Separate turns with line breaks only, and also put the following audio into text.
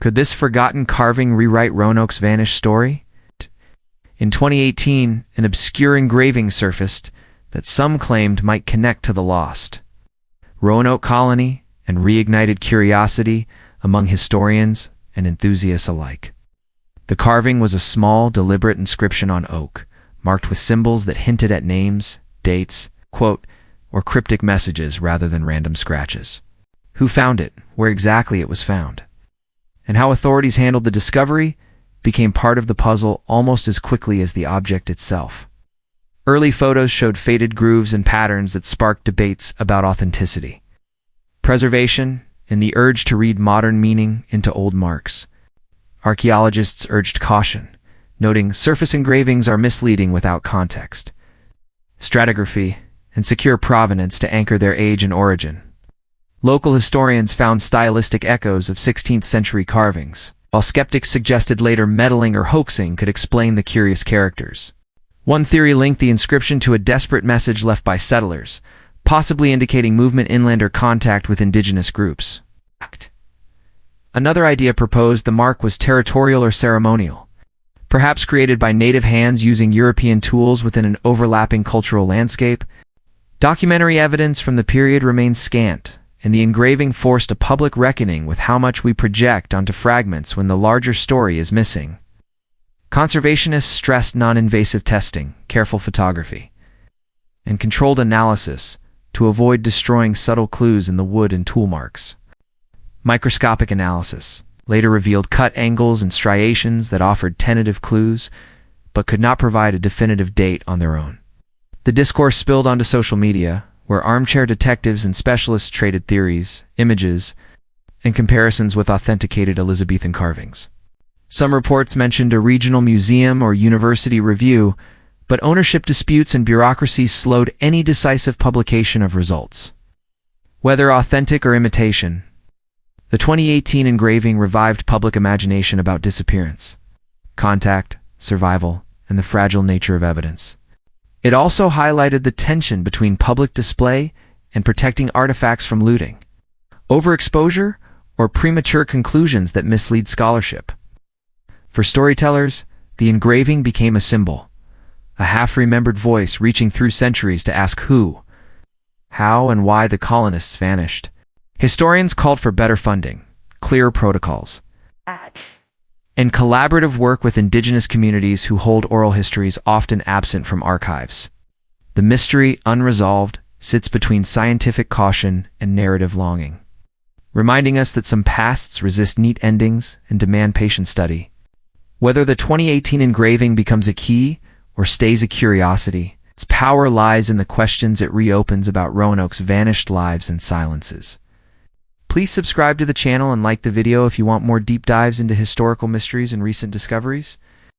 Could this forgotten carving rewrite Roanoke's vanished story? In 2018, an obscure engraving surfaced that some claimed might connect to the lost Roanoke colony and reignited curiosity among historians and enthusiasts alike. The carving was a small, deliberate inscription on oak, marked with symbols that hinted at names, dates, quote, or cryptic messages rather than random scratches. Who found it, where exactly it was found, and how authorities handled the discovery became part of the puzzle almost as quickly as the object itself. Early photos showed faded grooves and patterns that sparked debates about authenticity, preservation, and the urge to read modern meaning into old marks. Archaeologists urged caution, noting surface engravings are misleading without context, stratigraphy, and secure provenance to anchor their age and origin. Local historians found stylistic echoes of 16th-century carvings, while skeptics suggested later meddling or hoaxing could explain the curious characters. One theory linked the inscription to a desperate message left by settlers, possibly indicating movement inland or contact with indigenous groups. Another idea proposed the mark was territorial or ceremonial, perhaps created by native hands using European tools within an overlapping cultural landscape. Documentary evidence from the period remains scant, and the engraving forced a public reckoning with how much we project onto fragments when the larger story is missing. Conservationists stressed non-invasive testing, careful photography, and controlled analysis to avoid destroying subtle clues in the wood and tool marks. Microscopic analysis later revealed cut angles and striations that offered tentative clues, but could not provide a definitive date on their own. The discourse spilled onto social media, where armchair detectives and specialists traded theories, images, and comparisons with authenticated Elizabethan carvings. Some reports mentioned a regional museum or university review, but ownership disputes and bureaucracy slowed any decisive publication of results. Whether authentic or imitation, the 2018 engraving revived public imagination about disappearance, contact, survival, and the fragile nature of evidence. It also highlighted the tension between public display and protecting artifacts from looting, overexposure, or premature conclusions that mislead scholarship. For storytellers, the engraving became a symbol, a half-remembered voice reaching through centuries to ask who, how, and why the colonists vanished. Historians called for better funding, clearer protocols, and collaborative work with indigenous communities who hold oral histories often absent from archives. The mystery, unresolved, sits between scientific caution and narrative longing, reminding us that some pasts resist neat endings and demand patient study. Whether the 2018 engraving becomes a key or stays a curiosity, its power lies in the questions it reopens about Roanoke's vanished lives and silences. Please subscribe to the channel and like the video if you want more deep dives into historical mysteries and recent discoveries.